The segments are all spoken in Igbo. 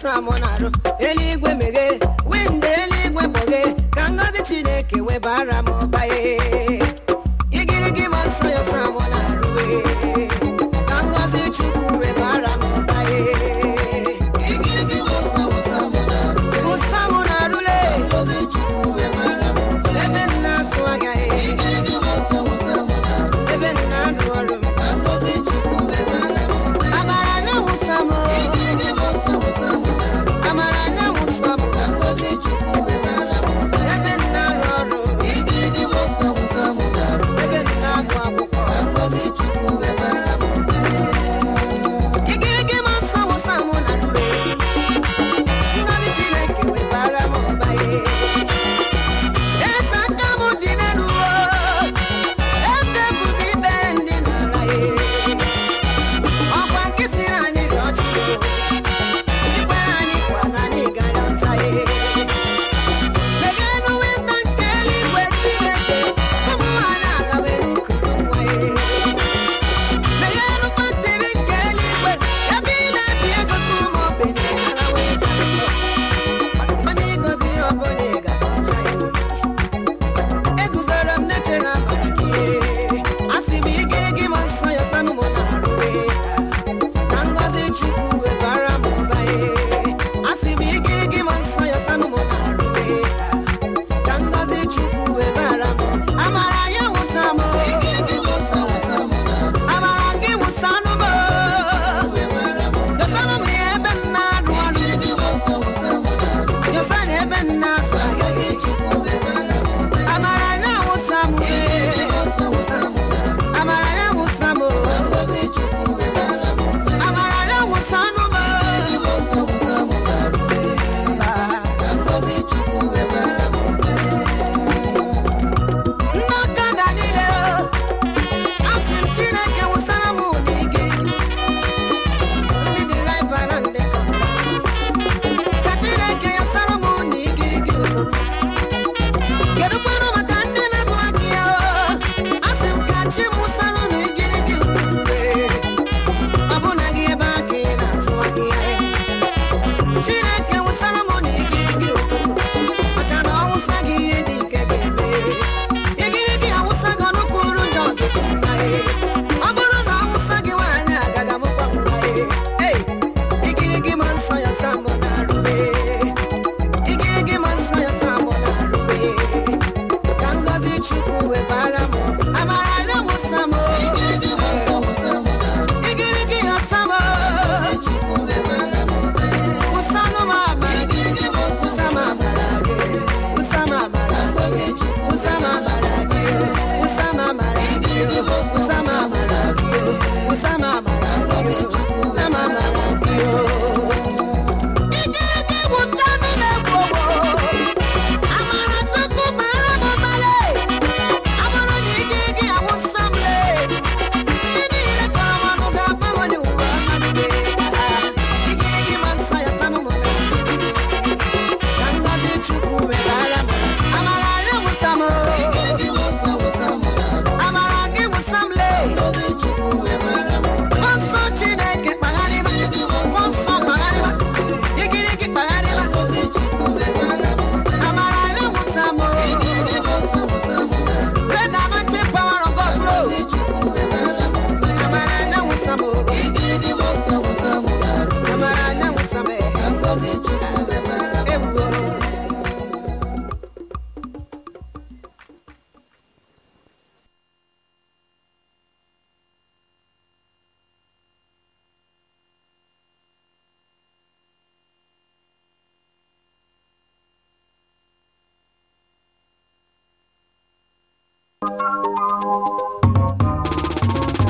samonaro eligwe mege winde eligwe boge kangazi chineke we bara mobaye igirigi manso yo samonaro we kangazi chuku we bara mobaye igirigi manso samonaro samonaro le kangazi chuku we bara mobaye benna swaga igirigi manso samonaro benna nuoro kangazi chuku we bara mobaye amara na usamo igirigi manso samonaro amara na usamo kangazi chuku we bara mobaye benna nuoro igirigi manso samonaro benna nuoro kangazi chuku we bara mobaye igirigi manso samonaro kangazi chineke we bara mobaye esa kamu dinero esa bubi bendi naraye okwa kisirani rochio ikwani kwana ni garantaye megenu wenda keli we chineke kama ana gawenu kumwaye megenu patiri keli we yabina biego kumo bene alawe kanso mani goziro bonega chaye eguzaram nechera marakie asibi igirigi manso ya sanu monaruwe kangazi chuku we bara mobaye asibi igirigi manso ya sanu monaruwe kangazi chuku we bara mo amara ya usamo igirigi manso usamo amara ngi usanu mo we bara mo yosano mi ebenna duanu igirigi manso usamo yosane ebenna sa igirigi chuku we bara mo amara na usamo igirigi manso usamo amara ya usamo kangazi chuku we bara mo amara ya usanu mo igirigi manso usamo kangazi chuku we bara mo Naka Danile asim chineke usaramu n'igirigi ndị dị raiva na ndị kọmpa ka chineke ya saramu n'igirigi ụtụtụ kedu kwanụ maka ndị na-azụ gị ya asịm ka chi m sarụ n'igirigi ụtụtụ ọ bụ na gị ebe aka ị na-azụ gị ya chineke wụsara m n'igirigi ụtụtụ maka na ọ wụsa gị ihe dị ike ga-eme igirigi awụsa gị n'okpuru njọ gị mma ọ bụrụ na awụsa gị nwaanyị agaga mụkwa mma igirigi ma nsọ ya samụ na-arụwe igirigi ma nsọ ya samụ na-arụwe ka ngọzi chukwu webara m amara ya wụsa m igirigi ma nsọ wụsa m igirigi ya samụ chukwu webara m usanu mama igirigi ma nsọ sama amara gị usama amara gị usama amara gị usama amara gị usama amara gị usama amara gị usama amara gị igirigi usanu na-ekwowo amara tuku mara m male amara na igirigi awụsa m le ndị niile kọrọ m ọnụ ga-agbanwe n'ụwa mmadụ igirigi ma nsọ ya sanụ m ka ngọzi chukwu webara m amara ya wụsa m igirigi ma nsọ wụsa m amara gị wụsa m le ngọzi chukwu webara m nsọ chineke kpagharịba nsọ kpagharịba igirigi kpagharịba ngọzi chukwu webara m amara ya wụsa m igirigi ma nsọ wụsa m red anointing power of God flow ngọzi chukwu webara m amara ya wụsa m igirigi ma nsọ wụsa m amara ya wụsa m ngọzi chukwu webara m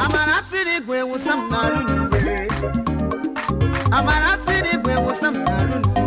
amara siri gwe wụsa m n'arụ n'igwe amara siri gwe wụsa m n'arụ n'igwe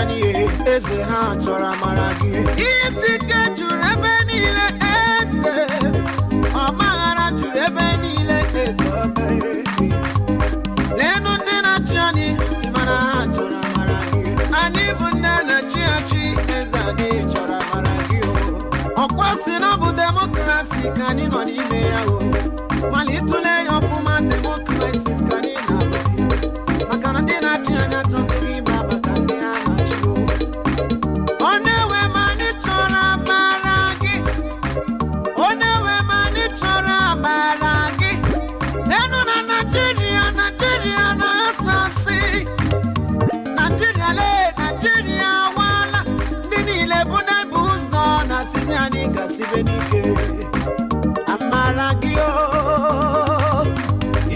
anyị eze ha chọrọ amara gị isi ike juru ebe niile eze ọgbaghara juru ebe niile eze leenụ ndị na-achị anyị ịmara ha chọrọ amara gị anyị bụ nne na-achị achị eze anyị chọrọ amara gị ọkwa si na ọ bụ demokrasi ka anyị nọ n'ime ya malitụle ya ọfụma demokrasi ka anyị na-agụzi maka na ndị na-achị anya achọzighị ime maka ndị ha na-achị ọ na-ewe ma anyị chọrọ amara gị ọ na-ewe ma anyị chọrọ amara gị leenụ na Naijiria na-asasị Naijiria awala ndị niile bụ na-ebu ụzọ na sizi anyị gasibe n'ike amara gị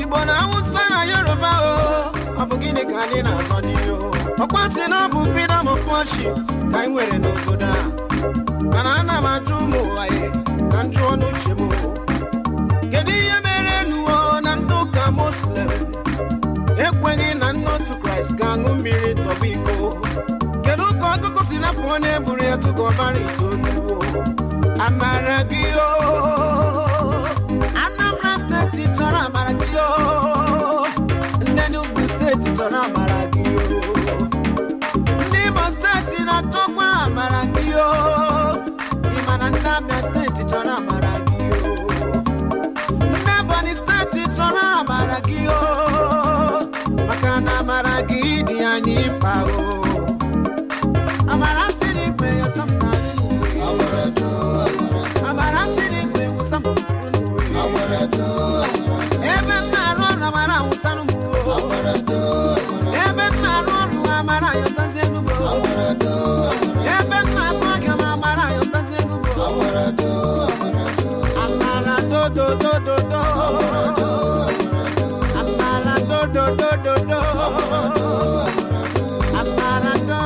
Igbo na Hausa na Yoruba ọ bụ gịnị ka anyị na-azọ n'ihe ọkwa sị na ọ bụ freedom of worship ka anyị nwere n'obodo a mana ana m ajụ ụmụ ụwa ka m jụọ n'uche m kedu ihe mere nuwo na ndị ụka Muslim ekweghị na ndị otu Kraịst ga-aṅụ mmiri tọba iko kedu ka ọkụkọ si napụ na-eburu ya tụka ọbara itoolu amara gị Anambra steeti chọrọ amara gị ndị Enugu steeti chọrọ amara gị ndị Imo steeti na-achọkwa amara gị ịmana ndị Abia steeti chọrọ amara gị ndị Ebonyi steeti chọrọ amara gị maka na amara gị dị anyị mkpa amara si n'igwe ya samna amara si n'igwe wụsamụ ebe nna arụ ọrụ amara wụsanụ m ebe nna arụ ọrụ amara yọsazi enu m ebe nna azụ ọgịa ma amara yọsazi enu m amara dododododo amara dododododo amara do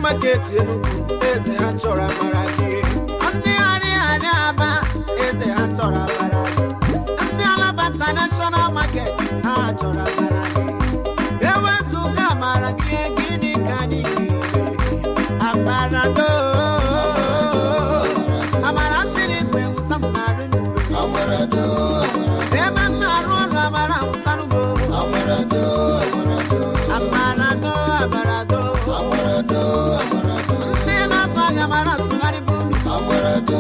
market Enugu eze ha chọrọ amara gị ndị arịa Aba eze ha chọrọ amara gị ndị Alaba International Market ha chọrọ amara gị ewezuga amara gị gịnị ka anyị ga-eme amara do amara siri igwe wụsa m narị amara do ebe m na-arụ ọrụ amara wụsa m amara do amara do amara do amara do ndị na-atụ anya mara sụgharị bụ amara do